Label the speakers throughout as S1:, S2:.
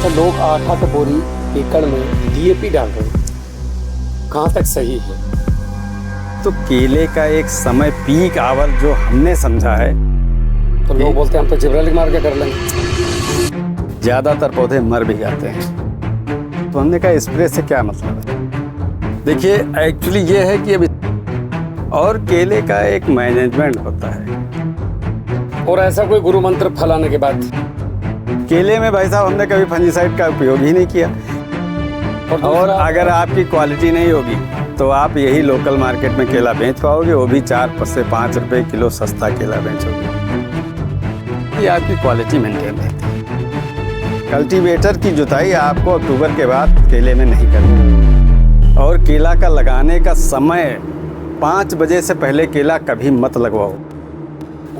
S1: अच्छा, लोग 8-8 बोरी एकड़ में डीएपी डाल रहे हैं, कहाँ तक सही है?
S2: तो केले का एक समय पीक आवर जो हमने समझा है,
S1: तो लोग बोलते हैं हम तो जिब्रेलिक मार के कर लेंगे।
S2: ज़्यादातर पौधे मर भी जाते हैं। तो हमने कहा स्प्रे से क्या मतलब है। देखिए एक्चुअली ये है कि अभी और केले का एक मैनेजमेंट होता है।
S1: और ऐसा कोई गुरु मंत्र फैलाने के बाद
S2: केले में भाई साहब हमने कभी फंजीसाइड का उपयोग ही नहीं किया। और अगर आपकी क्वालिटी नहीं होगी तो आप यही लोकल मार्केट में केला बेच पाओगे, वो भी 4 से 5 रुपए किलो सस्ता केला बेचोगे। ये आपकी क्वालिटी मेंटेन रहती है। कल्टीवेटर की जुताई आपको अक्टूबर के बाद केले में नहीं करनी। और केला का लगाने का समय 5 बजे से पहले केला कभी मत लगवाओ।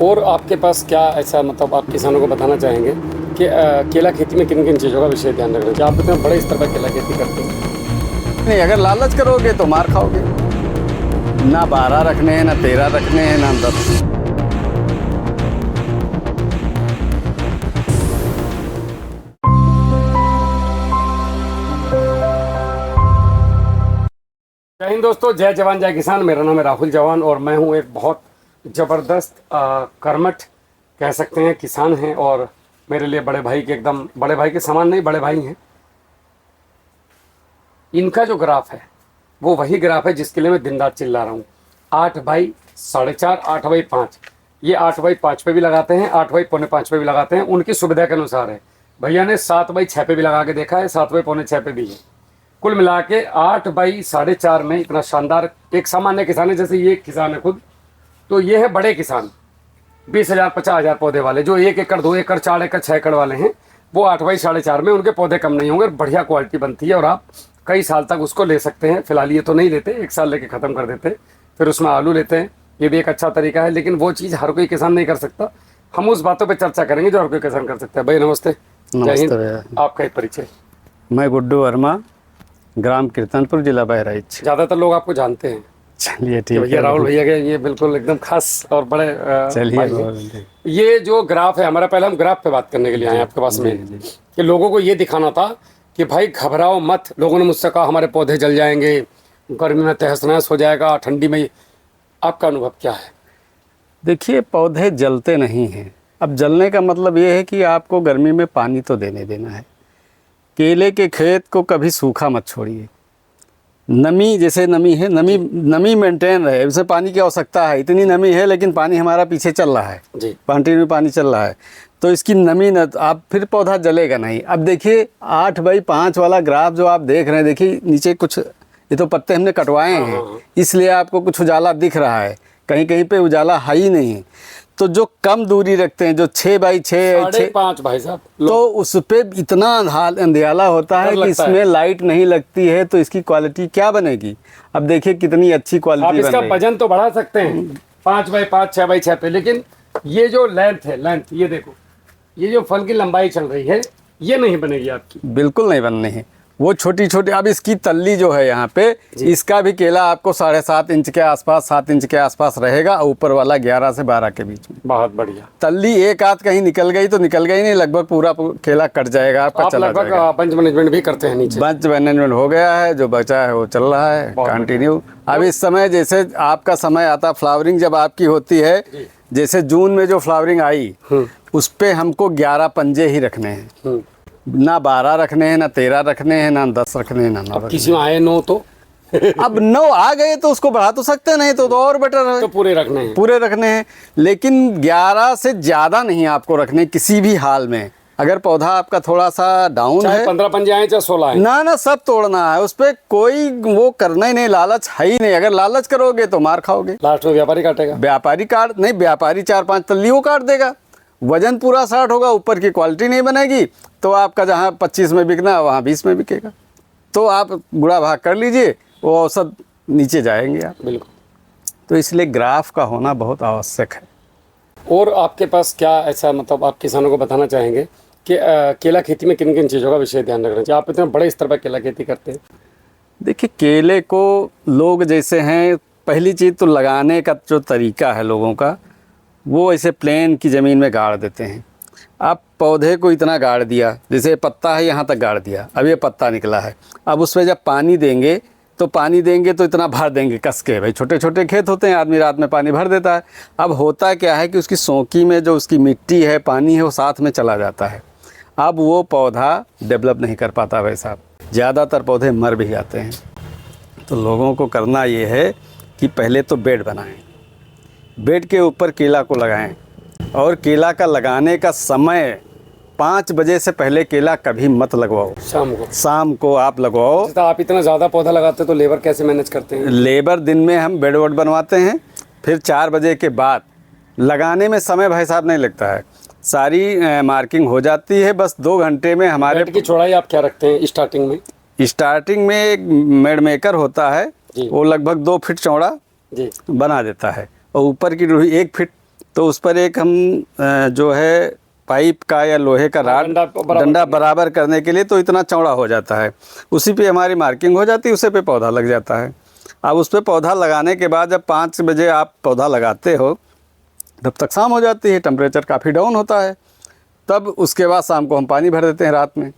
S1: और आपके पास क्या ऐसा मतलब आप किसानों को बताना चाहेंगे कि केला खेती में किन किन चीज़ों का विशेष ध्यान रखना चाहिए? आप इतने बड़े स्तर पर केला खेती करते हैं।
S2: नहीं, अगर लालच करोगे तो मार खाओगे। ना 12 रखने हैं, ना 13 रखने हैं, ना 10।
S1: जय हिंद दोस्तों, जय जवान जय किसान। मेरा नाम है राहुल जवान और मैं हूं एक बहुत ज़बरदस्त कर्मठ कह सकते हैं किसान हैं, और मेरे लिए बड़े भाई के एकदम बड़े भाई के समान नहीं, बड़े भाई हैं। इनका जो ग्राफ है वो वही ग्राफ है जिसके लिए मैं दिन रात चिल्ला रहा हूँ। 8/4.5, 8/5। ये 8/5 पे भी लगाते हैं, 8/5 पे भी लगाते हैं, उनकी सुविधा के अनुसार है। भैया ने 7/6 पे भी लगा के देखा है, 7/6 पे भी है। कुल मिला के 8/4.5 में इतना शानदार एक सामान्य किसान है, जैसे ये किसान है खुद, तो ये है बड़े किसान 20,000 50,000 पौधे वाले, जो 1 एकड़ 2 एकड़ 4 एकड़ 6 एकड़ वाले हैं, वो 8/4.5 में उनके पौधे कम नहीं होंगे। बढ़िया क्वालिटी बनती है और आप कई साल तक उसको ले सकते हैं। फिलहाल ये तो नहीं लेते, 1 साल लेके ख़त्म कर देते, फिर उसमें आलू लेते हैं। ये भी एक अच्छा तरीका है, लेकिन वो चीज़ हर कोई किसान नहीं कर सकता। हम उस बातों पर चर्चा करेंगे जो हर कोई किसान कर सकता है। भाई नमस्ते। जय हिंद। आपका एक परिचय?
S2: मैं गुड्डू वर्मा, ग्राम कीर्तनपुर, जिला बहराइच।
S1: ज़्यादातर लोग आपको जानते हैं।
S2: चलिए ठीक है
S1: भैया राहुल भैया के ये बिल्कुल एकदम खास और बड़े
S2: चलिए।
S1: ये जो ग्राफ है हमारा, पहले हम ग्राफ पे बात करने के लिए आए आपके पास में कि लोगों को ये दिखाना था कि भाई घबराओ मत। लोगों ने मुझसे कहा हमारे पौधे जल जाएंगे, गर्मी में तहस नहस हो जाएगा, ठंडी में। आपका अनुभव क्या है?
S2: देखिए पौधे जलते नहीं हैं। अब जलने का मतलब ये है कि आपको गर्मी में पानी तो देना है। केले के खेत को कभी सूखा मत छोड़िए। नमी जैसे नमी है, नमी मेंटेन रहे, उसे पानी की आवश्यकता है। इतनी नमी है लेकिन पानी हमारा पीछे चल रहा है जी, पानी में पानी चल रहा है, तो इसकी नमी न आप फिर पौधा जलेगा नहीं। अब देखिए 8/5 वाला ग्राफ जो आप देख रहे हैं, देखिए नीचे कुछ ये तो पत्ते हमने कटवाए हैं, इसलिए आपको कुछ उजाला दिख रहा है। कहीं कहीं पे उजाला है ही नहीं है। तो जो कम दूरी रखते हैं, जो 6/6
S1: 5 भाई साहब,
S2: तो उस पे इतना अंधियाला होता है कि इसमें लाइट नहीं लगती है, तो इसकी क्वालिटी क्या बनेगी? अब देखिए कितनी अच्छी क्वालिटी
S1: आप इसका वजन तो बढ़ा सकते हैं 5/5 6/6 पे, लेकिन ये जो लेंथ है, लेंथ ये देखो, ये जो फल की लंबाई चल रही है, ये नहीं बनेगी आपकी।
S2: बिल्कुल नहीं बननी है। वो छोटी छोटी, अब इसकी तल्ली जो है यहाँ पे, इसका भी केला आपको 7.5 इंच के आसपास, 7 इंच के आसपास रहेगा। ऊपर वाला 11 से 12 के बीच में। बहुत बढ़िया। तल्ली एक आध कहीं निकल गई तो निकल गई नहीं, लगभग पूरा केला कट जाएगा आपका।
S1: आप लगभग बंच मैनेजमेंट भी करते हैं नीचे?
S2: बंच मैनेजमेंट हो गया है, जो बचा है वो चल रहा है कंटिन्यू। अब इस समय जैसे आपका समय आता, फ्लावरिंग जब आपकी होती है, जैसे जून में जो फ्लावरिंग आई, उस पे हमको 11 पंजे ही रखने हैं। ना 12 रखने हैं, ना 13 रखने हैं, ना 10 रखने हैं, ना 9।
S1: किसी में आए 9 तो
S2: अब 9 आ गए तो उसको बढ़ा तो सकते नहीं, तो और बेटर है।
S1: तो पूरे रखने हैं,
S2: पूरे रखने हैं, लेकिन 11 से ज़्यादा नहीं आपको रखने किसी भी हाल में। अगर पौधा आपका थोड़ा सा डाउन है,
S1: 15 पंजे आए चाहे 16 आए,
S2: ना सब तोड़ना है। उस पर कोई वो करना ही नहीं, लालच है ही नहीं। अगर लालच करोगे तो मार खाओगे।
S1: लास्ट में व्यापारी काटेगा।
S2: व्यापारी काट नहीं, व्यापारी 4-5 तल्ली वो काट देगा। वजन पूरा 60 होगा, ऊपर की क्वालिटी नहीं बनेगी, तो आपका जहाँ 25 में बिकना है वहाँ 20 में बिकेगा। तो आप गुड़ा भाग कर लीजिए, वो औसत नीचे जाएंगे आप।
S1: बिल्कुल।
S2: तो इसलिए ग्राफ का होना बहुत आवश्यक है।
S1: और आपके पास क्या ऐसा मतलब आप किसानों को बताना चाहेंगे कि केला खेती में किन किन चीज़ों का विशेष ध्यान रखना चाहिए? आप इतने बड़े स्तर पर केला खेती करते हैं।
S2: देखिए केले को लोग जैसे हैं, पहली चीज़ तो लगाने का जो तरीका है लोगों का, वो ऐसे प्लेन की ज़मीन में गाड़ देते हैं। आप पौधे को इतना गाड़ दिया, जैसे पत्ता है यहाँ तक गाड़ दिया, अब ये पत्ता निकला है, अब उसमें जब पानी देंगे तो इतना भर देंगे कस के, भाई छोटे छोटे खेत होते हैं, आदमी रात में पानी भर देता है। अब होता क्या है कि उसकी सोंकी में जो उसकी मिट्टी है, पानी है, वो साथ में चला जाता है। अब वो पौधा डेवलप नहीं कर पाता भाई साहब, ज़्यादातर पौधे मर भी जाते हैं। तो लोगों को करना ये है कि पहले तो बेड बनाएं, बेड के ऊपर केला को लगाएं, और केला का लगाने का समय 5 बजे से पहले केला कभी मत लगवाओ। शाम को आप लगवाओ।
S1: तो आप इतना ज़्यादा पौधा लगाते तो लेबर कैसे मैनेज करते हैं?
S2: लेबर दिन में हम बेड वोड बनवाते हैं, फिर 4 बजे के बाद लगाने में समय भाई साहब नहीं लगता है, सारी मार्किंग हो जाती है, बस 2 घंटे में हमारे।
S1: बेड की चौड़ाई आप क्या रखते हैं स्टार्टिंग में?
S2: स्टार्टिंग में एक मेड मेकर होता है, वो लगभग 2 फीट चौड़ा बना देता है, और ऊपर की 1 फीट, तो उस पर एक हम जो है पाइप का या लोहे का राड डंडा बराबर करने के लिए, तो इतना चौड़ा हो जाता है, उसी पे हमारी मार्किंग हो जाती है, उसी पे पौधा लग जाता है। अब उस पे पौधा लगाने के बाद जब 5 बजे आप पौधा लगाते हो तब तक शाम हो जाती है, टेम्परेचर काफ़ी डाउन होता है, तब उसके बाद शाम को हम पानी भर देते हैं रात में।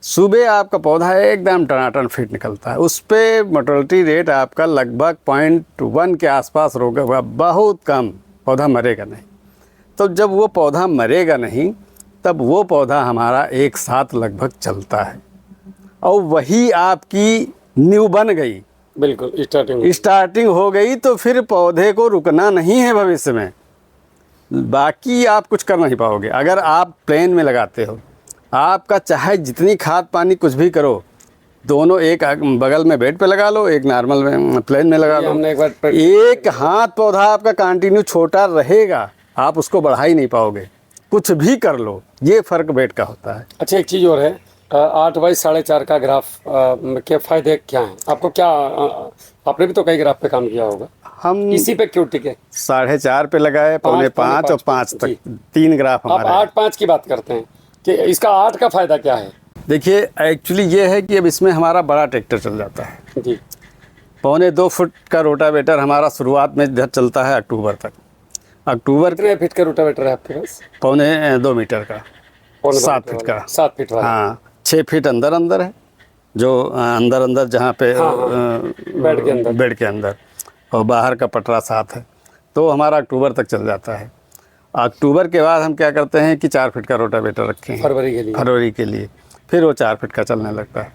S2: सुबह आपका पौधा एकदम टनाटन फिट निकलता है, उस पर मोर्टेलिटी रेट आपका लगभग 0.1 के आसपास होगा, बहुत कम, पौधा मरेगा नहीं। तो जब वो पौधा मरेगा नहीं तब वो पौधा हमारा एक साथ लगभग चलता है, और वही आपकी नींव बन गई।
S1: बिल्कुल
S2: स्टार्टिंग हो गई, तो फिर पौधे को रुकना नहीं है भविष्य में, बाकी आप कुछ कर नहीं पाओगे। अगर आप प्लेन में लगाते हो, आपका चाहे जितनी खाद पानी कुछ भी करो, दोनों एक बगल में बेड पे लगा लो, एक नॉर्मल में प्लेन में लगा लो, एक हाथ पौधा आपका कंटिन्यू छोटा रहेगा, आप उसको बढ़ा ही नहीं पाओगे, कुछ भी कर लो। ये फ़र्क बेड का होता है।
S1: अच्छा, एक चीज़ और है, 8 बाई 4.5 का ग्राफ के फ़ायदे क्या हैं आपको? क्या आपने भी तो कई ग्राफ पे काम किया होगा,
S2: हम
S1: इसी पे क्यों टिके?
S2: 4.5 पे लगाए, 4.5 और 5 तक 3 ग्राफ हमारे।
S1: आप 8-5 की बात करते हैं कि इसका 8 का फ़ायदा क्या है?
S2: देखिए, एक्चुअली ये है कि अब इसमें हमारा बड़ा ट्रैक्टर चल जाता है
S1: जी।
S2: 2.25 फुट का रोटावेटर हमारा शुरुआत में चलता है अक्टूबर तक। अक्टूबर
S1: कितने फीट का रोटावेटर है आपके पास?
S2: 2.25 मीटर का, 7 फीट का।
S1: 7 फीट वाला।
S2: हाँ, 6 फीट अंदर है, जो अंदर जहाँ पे बेड के अंदर, और बाहर का पटरा 7 है, तो हमारा अक्टूबर तक चल जाता है। अक्टूबर के बाद हम क्या करते हैं कि 4 फीट का रोटावेटर रखे हैं फरवरी के लिए, फिर वो 4 फीट का चलने लगता है,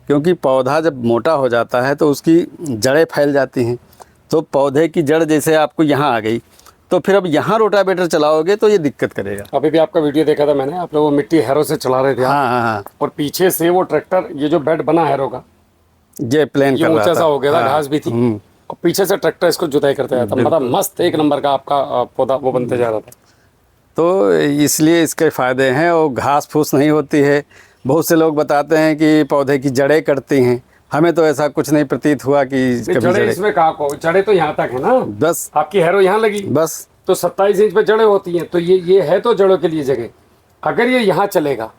S2: क्योंकि पौधा जब मोटा हो जाता है तो उसकी जड़ें फैल जाती हैं, तो पौधे की जड़ जैसे आपको यहाँ आ गई, तो फिर अब यहाँ रोटावेटर चलाओगे तो ये दिक्कत करेगा।
S1: अभी भी आपका वीडियो देखा था मैंने, आप लोग वो मिट्टी हैरो से चला रहे थे।
S2: हाँ।
S1: और पीछे से वो ट्रैक्टर, ये जो बेड बना हैरो का,
S2: ये प्लेन कर रहा था,
S1: ऊंचा सा हो गया था, घास भी थी, और पीछे से ट्रैक्टर इसको जुताई करते जाता, मतलब मस्त 1 नंबर का आपका पौधा वो बनते जा रहा था।
S2: तो इसलिए इसके फ़ायदे हैं, और घास फूस नहीं होती है। बहुत से लोग बताते हैं कि पौधे की जड़ें कटती हैं, हमें तो ऐसा कुछ नहीं प्रतीत हुआ कि
S1: जड़ें इसमें कहाँ को, जड़ें तो यहाँ तक है ना,
S2: बस
S1: आपकी हैरो यहाँ लगी,
S2: बस
S1: तो 27 इंच पे जड़ें होती हैं, तो ये है तो जड़ों के लिए जगह। अगर ये यहाँ चलेगा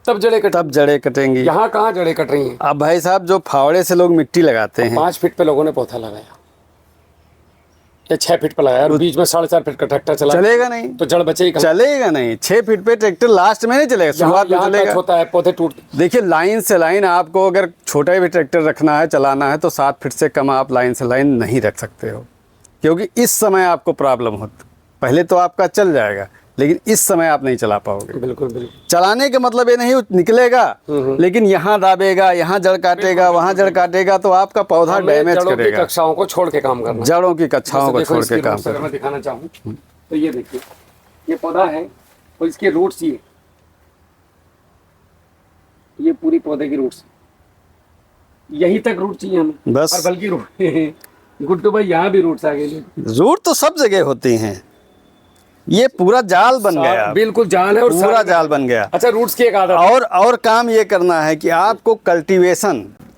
S1: तब जड़ें कटेंगी। यहाँ कहाँ जड़ें कट रही हैं?
S2: अब भाई साहब, जो फावड़े से लोग मिट्टी लगाते हैं,
S1: 5 फीट पे लोगों ने पौधा लगाया या 6 फीट पे लगाया, और बीच में 4.5 फीट का ट्रैक्टर चलेगा नहीं, तो जड़ बचेगी? चलेगा
S2: नहीं। 6 फीट पे ट्रैक्टर लास्ट में नहीं चलेगा, शुरुआत में चलेगा।
S1: होता है पौधे टूट।
S2: देखिए, लाइन से लाइन आपको अगर छोटा भी ट्रैक्टर रखना है, चलाना है, तो 7 फीट से कम आप लाइन से लाइन नहीं रख सकते हो, क्योंकि इस समय आपको प्रॉब्लम होती। पहले तो आपका चल जाएगा, लेकिन इस समय आप नहीं चला पाओगे।
S1: बिल्कुल।
S2: चलाने का मतलब ये नहीं निकलेगा, लेकिन यहाँ दाबेगा, यहाँ जड़ काटेगा, वहाँ जड़ काटेगा, तो आपका पौधा डैमेज करेगा।
S1: जड़ों की कक्षाओं को छोड़ के काम करना,
S2: जड़ों की कक्षाओं को छोड़ के काम करना।
S1: मैं दिखाना चाहूँ तो ये देखिए, ये पौधा है और इसके रूट्स ये पूरी पौधे की रूट्स, यही तक रूट चाहिए हमें
S2: बस।
S1: और बल्कि रूट गुड्डू भाई यहाँ भी रूट्स आ गए।
S2: रूट तो सब जगह होती हैं, ये पूरा जाल बन गया।
S1: बिल्कुल जाल है, और
S2: पूरा जाल बन गया।
S1: अच्छा, रूट्स की एक आदत
S2: और काम ये करना है कि आपको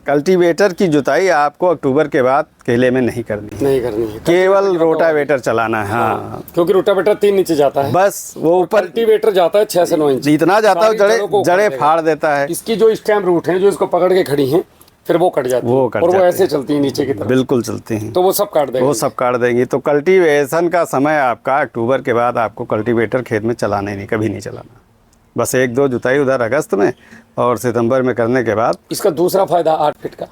S2: कल्टीवेटर की जुताई आपको अक्टूबर के बाद केले में नहीं करनी है, केवल रोटावेटर चलाना है। हाँ,
S1: क्योंकि रोटावेटर 3 नीचे जाता है,
S2: बस वो ऊपर
S1: कल्टीवेटर जाता है 6 से 9 इंच,
S2: इतना जाता है, जड़ें फाड़ देता है।
S1: इसकी जो स्टेम रूट है, जो इसको पकड़ के खड़ी हैं, फिर वो कट जाती है, और वो ऐसे चलती है नीचे की तरफ।
S2: बिल्कुल चलती हैं,
S1: तो वो सब काट देंगी।
S2: तो कल्टीवेशन का समय आपका अक्टूबर के बाद आपको कल्टीवेटर खेत में चलाना ही नहीं, कभी नहीं चलाना। बस 1-2 जुताई उधर अगस्त में और सितंबर में करने के बाद।
S1: इसका दूसरा फायदा 8 फीट का,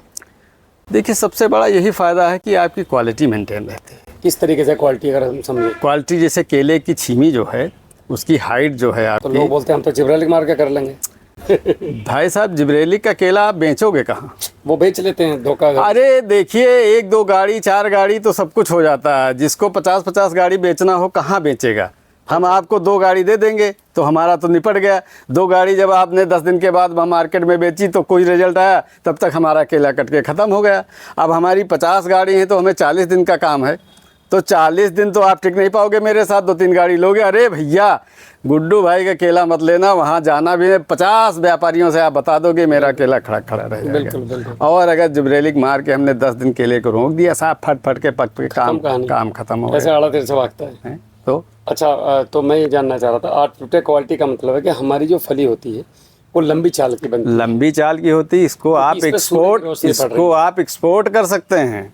S2: देखिए सबसे बड़ा यही फ़ायदा है कि आपकी क्वालिटी मेंटेन रहती है।
S1: किस तरीके से क्वालिटी अगर हम समझे
S2: क्वालिटी जैसे केले की छीमी जो है उसकी हाइट जो है
S1: तो लोग
S2: आपकी,
S1: बोलते हैं हम तो जिब्रालिक मार के कर लेंगे।
S2: भाई साहब जिब्रेली का केला आप बेचोगे कहाँ?
S1: वो बेच लेते हैं धोखा।
S2: अरे देखिए 1-2 गाड़ी 4 गाड़ी तो सब कुछ हो जाता है, जिसको 50-50 गाड़ी बेचना हो कहाँ बेचेगा? हम आपको 2 गाड़ी दे देंगे तो हमारा तो निपट गया। 2 गाड़ी जब आपने 10 दिन के बाद मार्केट में बेची तो कोई रिजल्ट आया, तब तक हमारा केला कट के ख़त्म हो गया। अब हमारी 50 गाड़ी हैं तो हमें 40 दिन का काम है, तो 40 दिन तो आप टिक नहीं पाओगे मेरे साथ। 2-3 गाड़ी लोगे, अरे भैया गुड्डू भाई का केला मत लेना, वहाँ जाना भी है। 50 व्यापारियों से आप बता दोगे मेरा केला खड़ा खड़ा रह जाएगा।
S1: बिल्कुल बिल्कुल।
S2: और अगर जिब्रेलिक मार के हमने 10 दिन केले को रोक दिया, साफ फट फट के पक के काम खत्म हो
S1: ऐसे
S2: गया।
S1: आड़ा तेरे से भागता है।
S2: तो
S1: अच्छा, तो मैं ये जानना चाह रहा था 8 फीट क्वालिटी का मतलब है कि हमारी जो फली होती है वो लंबी चाल की बनती है।
S2: लंबी चाल की होती, इसको आप
S1: इस पे सूर्य की रोशनी पड़ रही है।
S2: एक्सपोर्ट कर सकते हैं।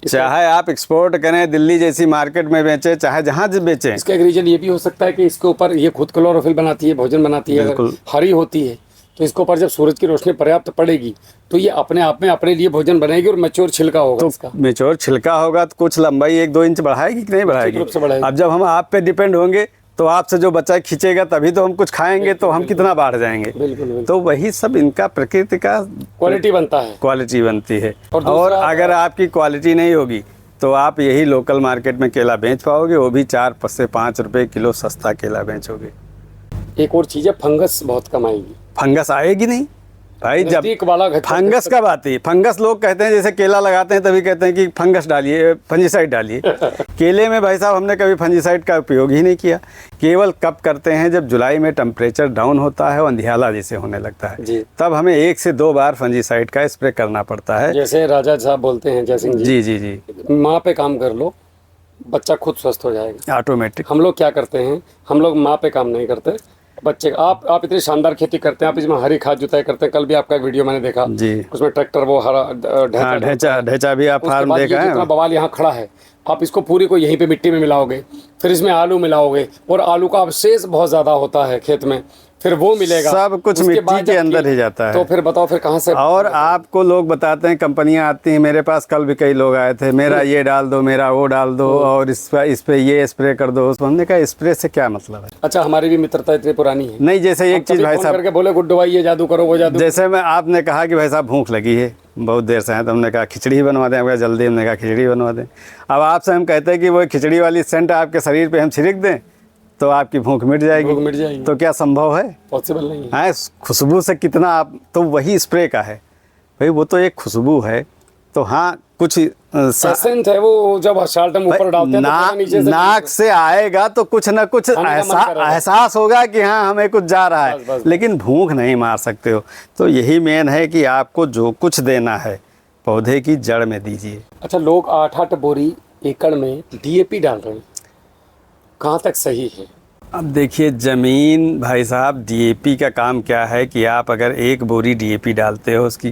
S2: चाहे आप एक्सपोर्ट करें, दिल्ली जैसी मार्केट में बेचें, चाहे जहाँ बेचें।
S1: इसका एक रीजन ये भी हो सकता है कि इसके ऊपर ये खुद क्लोरोफिल बनाती है, भोजन बनाती है, अगर
S2: बिल्कुल।
S1: हरी होती है तो इसके ऊपर जब सूरज की रोशनी पर्याप्त पड़ेगी तो ये अपने आप में अपने लिए भोजन बनाएगी और मैच्योर छिलका होगा इसका।
S2: मेच्योर छिलका होगा तो कुछ लंबाई 1-2 इंच बढ़ाएगी कि नहीं बढ़ाएगी?
S1: रूप से बढ़ाएगी।
S2: अब जब हम आप पे डिपेंड होंगे तो आपसे जो बच्चा खींचेगा तभी तो हम कुछ खाएंगे, तो हम कितना बाढ़ जाएंगे।
S1: बिल्कुल बिल्कुल।
S2: तो वही सब इनका प्रकृति का
S1: क्वालिटी बनता है।
S2: क्वालिटी बनती है।
S1: और
S2: और
S1: दूसरा-
S2: अगर आपकी क्वालिटी नहीं होगी तो आप यही लोकल मार्केट में केला बेच पाओगे, वो भी 4 से 5 रुपए किलो सस्ता केला बेचोगे।
S1: एक और चीज है, फंगस बहुत कम आएगी।
S2: फंगस आएगी नहीं भाई। जब
S1: नजदीक वाला घर
S2: फंगस कब आती है? फंगस लोग कहते हैं जैसे केला लगाते हैं तभी कहते हैं कि फंगस डालिए, फंजीसाइड डालिए। केले में भाई साहब हमने कभी फंजीसाइड का उपयोग ही नहीं किया। केवल कब करते हैं? जब जुलाई में टेम्परेचर डाउन होता है और अंधियाला जैसे होने लगता है,
S1: जी।
S2: तब हमें 1 से 2 बार फंजीसाइड का स्प्रे करना पड़ता है।
S1: जैसे राजा साहब बोलते हैं, जयसिंह जी,
S2: जी जी जी,
S1: माँ पे काम कर लो, बच्चा खुद स्वस्थ हो जाएगा।
S2: ऑटोमेटिक।
S1: हम लोग क्या करते हैं, हम लोग माँ पे काम नहीं करते, बच्चे। आप इतनी शानदार खेती करते हैं, आप इसमें हरी खाद जुताई करते हैं। कल भी आपका एक वीडियो मैंने देखा
S2: जी।
S1: उसमें ट्रैक्टर वो हरा
S2: हाँ, ढेंचा भी आप
S1: उसके
S2: फार्म
S1: बाद ये
S2: देखा है।
S1: जितना बवाल यहाँ खड़ा है, आप इसको पूरी को यहीं पे मिट्टी में मिलाओगे, फिर इसमें आलू मिलाओगे और आलू का अवशेष बहुत ज्यादा होता है खेत में, फिर वो मिलेगा।
S2: सब कुछ
S1: उसके
S2: मिट्टी
S1: बाद
S2: के
S1: जब
S2: अंदर ही जाता है।
S1: तो फिर बताओ फिर कहाँ से।
S2: और आपको लोग बताते हैं, कंपनियां आती हैं मेरे पास, कल भी कई लोग आए थे, मेरा ये डाल दो, मेरा वो डाल दो, और इस पे ये स्प्रे कर दो। हमने कहा स्प्रे से क्या मतलब है?
S1: अच्छा, हमारी भी मित्रता इतनी पुरानी है।
S2: नहीं, जैसे एक चीज़ भाई साहब,
S1: करके बोले गुड्डू भाई ये जादू करो, वो जादू।
S2: जैसे मैं आपने कहा कि भाई साहब भूख लगी है बहुत देर से है, तो हमने कहा खिचड़ी बनवा दें। हमने जल्दी, हमने कहा खिचड़ी बनवा दें। अब आपसे हम कहते हैं कि वो खिचड़ी वाली सेंट आपके शरीर पे हम छिड़क दें तो आपकी भूख मिट जाएगी।
S1: भूख मिट जाएगी।
S2: तो क्या संभव है?
S1: पॉसिबल नहीं है।
S2: हाँ, खुशबू से कितना आप, तो वही स्प्रे का है भाई, वो तो एक खुशबू है। तो हाँ, कुछ
S1: एसेंस है वो, जब साल्ट हम ऊपर डालते हैं तो नीचे से
S2: नाक से आएगा तो कुछ ना कुछ
S1: खाने का मन करेगा।
S2: एहसास होगा कि हाँ हमें कुछ जा रहा है।
S1: बस, बस।
S2: लेकिन भूख नहीं मार सकते हो। तो यही मेन है कि आपको जो कुछ देना है पौधे की जड़ में दीजिए।
S1: अच्छा, लोग 8-8 बोरी एकड़ में डीएपी डाल रहे हैं, कहाँ तक सही है?
S2: अब देखिए ज़मीन भाई साहब, डीएपी का काम क्या है कि आप अगर 1 बोरी डीएपी डालते हो उसकी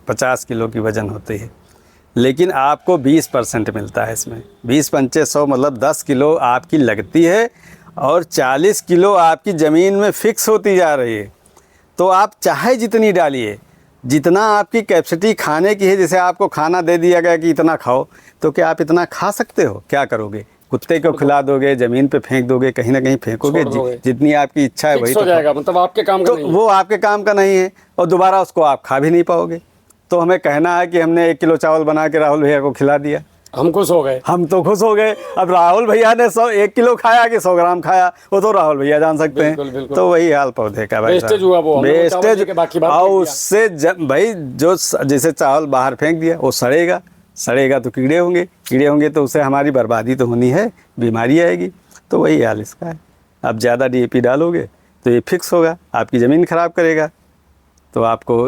S2: 50 किलो की वज़न होती है, लेकिन आपको 20% मिलता है इसमें। 20-25 मतलब 10 किलो आपकी लगती है और 40 किलो आपकी ज़मीन में फिक्स होती जा रही है। तो आप चाहे जितनी डालिए, जितना आपकी कैपेसिटी खाने की है, जैसे आपको खाना दे दिया गया कि इतना खाओ, तो क्या आप इतना खा सकते हो? क्या करोगे? कुत्ते को खिला दोगे, ज़मीन पे फेंक दोगे, कहीं ना कहीं फेंकोगे। जितनी आपकी इच्छा है वही
S1: हो जाएगा, मतलब आपके काम का
S2: तो
S1: नहीं है।
S2: वो आपके काम का नहीं है और दोबारा उसको आप खा भी नहीं पाओगे। तो हमें कहना है कि हमने 1 किलो चावल बना के राहुल भैया को खिला दिया,
S1: हम खुश हो गए।
S2: हम तो खुश हो गए। अब राहुल भैया ने 1 किलो खाया कि 100 ग्राम खाया, वो तो राहुल भैया जान सकते
S1: बिल्कुल,
S2: हैं।
S1: बिल्कुल।
S2: तो वही हाल पौधे का भाई,
S1: वेस्टेज हुआ वो, हमने वो चावल लेके बाकी बात
S2: और
S1: फेंक दिया।
S2: उससे भाई जो जैसे चावल बाहर फेंक दिया वो सड़ेगा तो कीड़े होंगे तो उससे हमारी बर्बादी तो होनी है, बीमारी आएगी। तो वही हाल इसका है। अब ज़्यादा डीएपी डालोगे तो ये फिक्स होगा, आपकी ज़मीन ख़राब करेगा, तो आपको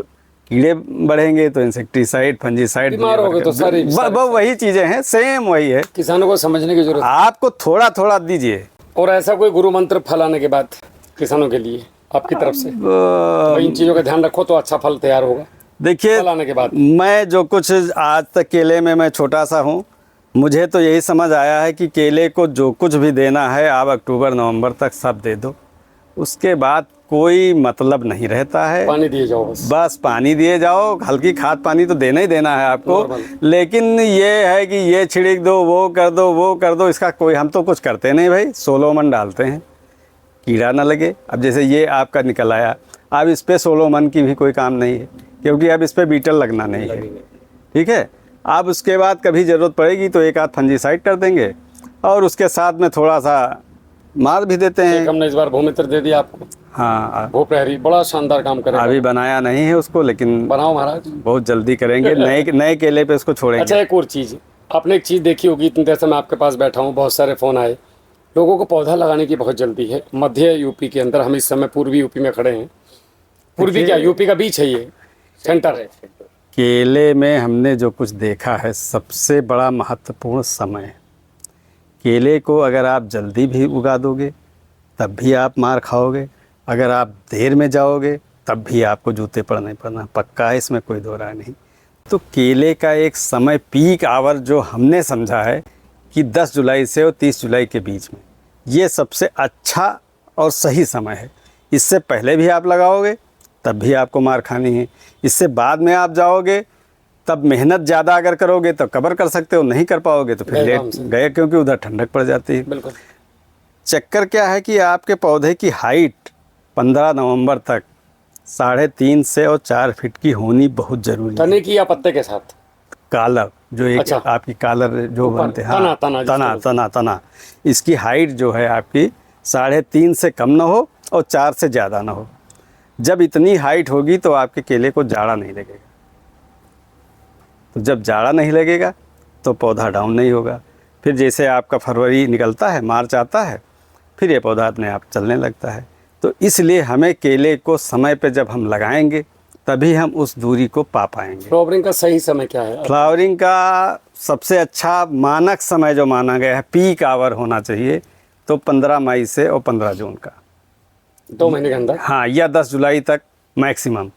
S2: कीड़े बढ़ेंगे, तो इंसेक्टिसाइड, फंजीसाइड,
S1: बीमार हो गए तो सारी
S2: वही चीज़ें हैं, सेम वही है।
S1: किसानों को समझने की जरूरत है।
S2: आपको थोड़ा थोड़ा दीजिए।
S1: और ऐसा कोई गुरु मंत्र फैलाने के बाद किसानों के लिए आपकी तरफ से, तो इन चीज़ों का ध्यान रखो तो अच्छा फल तैयार होगा
S2: देखिए,
S1: फैलाने के बाद।
S2: मैं जो कुछ आज तक केले में, मैं छोटा सा हूँ, मुझे तो यही समझ आया है कि केले को जो कुछ भी देना है आप अक्टूबर नवंबर तक सब दे दो। उसके बाद कोई मतलब नहीं रहता है।
S1: पानी दिए जाओ बस।
S2: बस पानी दिए जाओ, हल्की खाद पानी तो देना ही देना है आपको, लेकिन ये है कि ये छिड़क दो, वो कर दो, वो कर दो, इसका कोई, हम तो कुछ करते नहीं भाई, सोलोमन डालते हैं, कीड़ा ना लगे। अब जैसे ये आपका निकल आया, अब इस पे सोलोमन की भी कोई काम नहीं है, क्योंकि अब इस पे बीटल लगना नहीं है, ठीक है। अब उसके बाद कभी ज़रूरत पड़ेगी तो एक आध फंजीसाइड कर देंगे, और उसके साथ में थोड़ा सा मार भी देते हैं।
S1: हमने इस बार भूमित्र दे दिया आपको।
S2: हाँ,
S1: भू प्रहरी बड़ा शानदार काम करेगा।
S2: अभी बनाया नहीं है उसको, लेकिन
S1: बनाओ महाराज,
S2: बहुत जल्दी करेंगे, नए नए केले पे उसको छोड़ेंगे।
S1: अच्छा, एक और चीज़, आपने एक चीज़ देखी होगी, इतनी देर से मैं आपके पास बैठा हूँ, बहुत सारे फ़ोन आए, लोगों को पौधा लगाने की बहुत जल्दी है। मध्य यूपी के अंदर, हम इस समय पूर्वी यूपी में खड़े हैं। पूर्वी क्या, यूपी का बीच है, ये सेंटर है।
S2: केले में हमने जो कुछ देखा है, सबसे बड़ा महत्वपूर्ण समय। केले को अगर आप जल्दी भी उगा दोगे तब भी आप मार खाओगे, अगर आप देर में जाओगे तब भी आपको जूते पड़ना पक्का है, इसमें कोई दो राय नहीं। तो केले का एक समय पीक आवर जो हमने समझा है कि 10 जुलाई से और 30 जुलाई के बीच में, ये सबसे अच्छा और सही समय है। इससे पहले भी आप लगाओगे तब भी आपको मार खानी है, इससे बाद में आप जाओगे तब मेहनत ज़्यादा अगर करोगे तो कवर कर सकते हो, नहीं कर पाओगे तो फिर लेट गए, क्योंकि उधर ठंडक पड़ जाती है।
S1: बिल्कुल।
S2: चक्कर क्या है कि आपके पौधे की हाइट 15 नवंबर तक 3.5 से और 4 फीट की होनी बहुत ज़रूरी है।
S1: तने की या पत्ते के साथ?
S2: कालर जो एक
S1: अच्छा।
S2: आपकी कालर जो बनते हैं, हाँ, तना, इसकी हाइट जो है आपकी 3.5 से कम ना हो और 4 से ज़्यादा ना हो। जब इतनी हाइट होगी तो आपके केले को जाड़ा नहीं लगेगा, तो जब जाड़ा नहीं लगेगा तो पौधा डाउन नहीं होगा। फिर जैसे आपका फरवरी निकलता है, मार्च आता है, फिर ये पौधा अपने आप चलने लगता है। तो इसलिए हमें केले को समय पे जब हम लगाएंगे तभी हम उस दूरी को पा पाएंगे।
S1: फ्लावरिंग का सही समय क्या है?
S2: फ्लावरिंग का सबसे अच्छा मानक समय जो माना गया है, पीक आवर होना चाहिए, तो 15 मई से और 15 जून का,
S1: 2 महीने के अंदर।
S2: हाँ, या 10 जुलाई तक मैक्सिमम।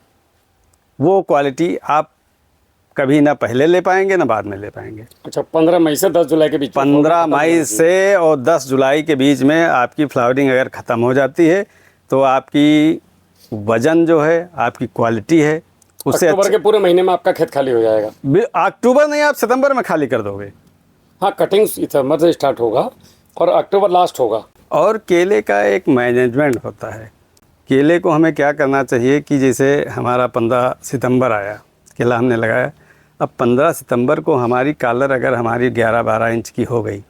S2: वो क्वालिटी आप कभी ना पहले ले पाएंगे ना बाद में ले पाएंगे।
S1: अच्छा, 15 मई से 10 जुलाई के बीच।
S2: 15 मई से और 10 जुलाई के बीच में आपकी फ्लावरिंग अगर ख़त्म हो जाती है तो आपकी वजन जो है, आपकी क्वालिटी है, उससे
S1: अक्टूबर के पूरे महीने में आपका खेत खाली हो जाएगा।
S2: अक्टूबर नहीं, आप सितंबर में खाली कर दोगे।
S1: हाँ, कटिंग सितंबर से स्टार्ट होगा और अक्टूबर लास्ट होगा।
S2: और केले का एक मैनेजमेंट होता है। केले को हमें क्या करना चाहिए कि जैसे हमारा 15 सितंबर आया, केला हमने लगाया, अब 15 सितंबर को हमारी कालर अगर हमारी 11-12 इंच की हो गई,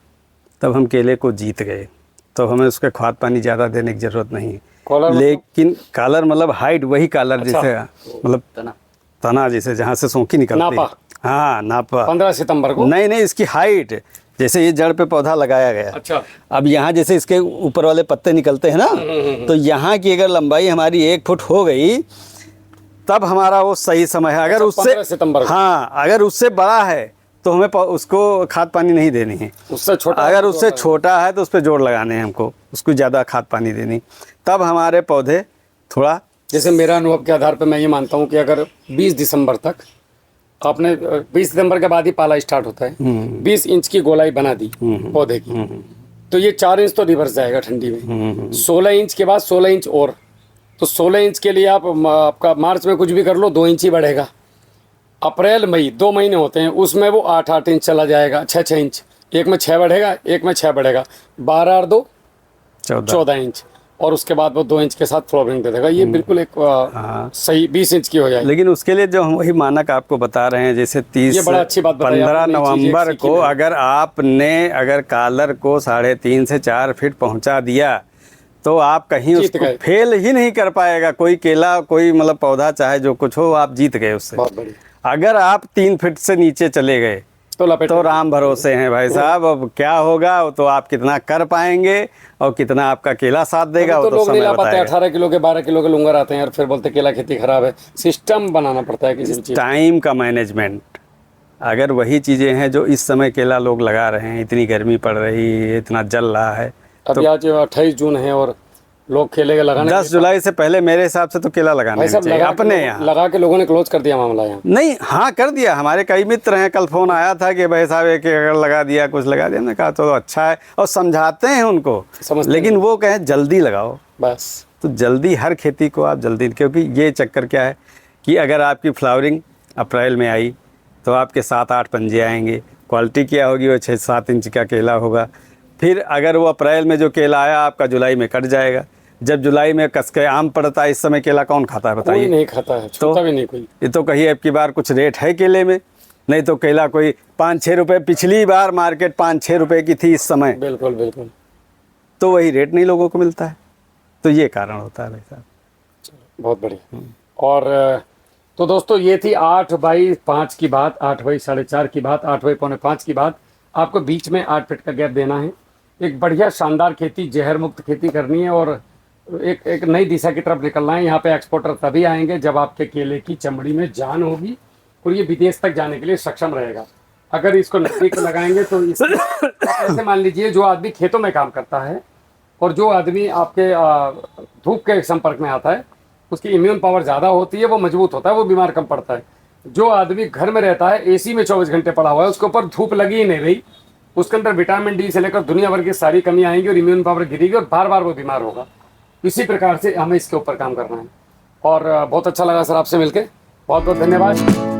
S2: तब हम केले को जीत गए, तो हमें उसके खाद पानी ज़्यादा देने की ज़रूरत नहीं है। लेकिन कालर मतलब हाइट, वही कालर। अच्छा। जैसे मतलब तना जैसे जहाँ से सोंखी निकलती है, हाँ, नापा
S1: 15 सितंबर को।
S2: नहीं, इसकी हाइट, जैसे ये जड़ पे पौधा लगाया गया।
S1: अच्छा।
S2: अब यहाँ जैसे इसके ऊपर वाले पत्ते निकलते हैं ना, तो यहाँ की अगर लंबाई हमारी 1 फुट हो गई तब हमारा वो सही समय है। अगर उससे,
S1: सितंबर,
S2: हाँ, अगर उससे बड़ा है तो हमें उसको खाद पानी नहीं देनी है।
S1: उससे छोटा,
S2: अगर उससे छोटा है तो उस पर जोड़ लगाने हैं हमको, उसको ज़्यादा खाद पानी देनी, तब हमारे पौधे थोड़ा।
S1: जैसे मेरा अनुभव के आधार पर मैं ये मानता हूँ कि अगर 20 दिसंबर तक आपने, 20 दिसंबर के बाद ही पाला स्टार्ट होता है, 20 इंच की गोलाई बना दी पौधे की, तो ये 4 इंच तो रिवर्स जाएगा ठंडी में। 16 इंच के बाद 16 इंच और, तो 16 इंच के लिए आपका मार्च में कुछ भी कर लो 2 इंच ही बढ़ेगा। अप्रैल मई 2 महीने होते हैं, उसमें वो 8-8 इंच चला जाएगा, 6-6 इंच, एक में 6 बढ़ेगा, एक में 6 बढ़ेगा, 12 और 2 14 इंच, और उसके बाद वो 2 इंच के साथ फ्लावरिंग दे देगा। ये बिल्कुल एक सही 20 इंच की हो जाएगी।
S2: लेकिन उसके लिए जो हम वही मानक आपको बता रहे हैं, जैसे 15 नवंबर को अगर आपने अगर कालर को 3.5 से 4 फीट पहुंचा दिया तो आप कहीं उसको फेल ही नहीं कर पाएगा। कोई केला, कोई मतलब पौधा, चाहे जो कुछ हो, आप जीत गए उससे। अगर आप 3 फीट से नीचे चले गए तो राम भरोसे हैं भाई साहब। अब क्या होगा तो आप कितना कर पाएंगे और कितना आपका केला साथ देगा, वो तो समय बताएगा।
S1: 18 किलो के 12 किलो के लूंगर आते हैं और फिर बोलते केला खेती खराब है। सिस्टम बनाना पड़ता है किसी चीज,
S2: टाइम का मैनेजमेंट। अगर वही चीज़ें हैं जो इस समय केला लोग लगा रहे हैं, इतनी गर्मी पड़ रही है, इतना जल रहा है,
S1: अभी आज 28 जून है और लोग केले के लगाने
S2: 10 जुलाई से पहले मेरे हिसाब से तो केला लगाना चाहिए। अपने यहाँ
S1: लगा के लोगों ने क्लोज कर दिया मामला यहाँ।
S2: नहीं, हाँ, कर दिया। हमारे कई मित्र हैं, कल फोन आया था कि भाई साहब एक अगर लगा दिया, कुछ लगा दिया। मैं कहा तो अच्छा है, और समझाते हैं उनको, लेकिन वो कहें जल्दी लगाओ,
S1: बस
S2: तो जल्दी हर खेती को आप जल्दी, क्योंकि ये चक्कर क्या है कि अगर आपकी फ्लावरिंग अप्रैल में आई तो आपके 7-8 पंजे आएंगे। क्वालिटी क्या होगी, वो 6-7 इंच का केला होगा। फिर अगर वो अप्रैल में जो केला आया आपका जुलाई में कट जाएगा। जब जुलाई में कस के आम पड़ता है, इस समय केला कौन खाता है
S1: कोई
S2: बताइए?
S1: नहीं खाता है, छूता भी नहीं कोई।
S2: ये तो कहीं अब की बार कुछ रेट है केले में, नहीं तो केला कोई 5-6 रुपये, पिछली बार मार्केट 5-6 रुपये की थी इस समय,
S1: बिल्कुल बिल्कुल।
S2: तो वही रेट नहीं लोगों को मिलता है। तो ये कारण होता है भाई साहब।
S1: बहुत बढ़िया। और तो दोस्तों ये थी 8x5 की बात, 8x4.5 की बात, 8x4.5 की बात। आपको बीच में 8 फीट का गैप देना है। एक बढ़िया शानदार खेती, जहर मुक्त खेती करनी है और एक नई दिशा की तरफ निकलना है। यहाँ पे एक्सपोर्टर तभी आएंगे जब आपके केले की चमड़ी में जान होगी और ये विदेश तक जाने के लिए सक्षम रहेगा। अगर इसको नजदीक में लगाएंगे तो ऐसे मान लीजिए, जो आदमी खेतों में काम करता है और जो आदमी आपके धूप के संपर्क में आता है, उसकी इम्यून पावर ज़्यादा होती है, वो मजबूत होता है, वो बीमार कम पड़ता है। जो आदमी घर में रहता है, एसी में 24 घंटे पड़ा हुआ है, उसके ऊपर धूप लगी ही नहीं रही, उसके अंदर विटामिन डी से लेकर दुनिया भर की सारी कमी आएंगी और इम्यून पावर गिरेगी और बार बार वो बीमार होगा। इसी प्रकार से हमें इसके ऊपर काम करना है। और बहुत अच्छा लगा सर आपसे मिलकर, बहुत बहुत धन्यवाद।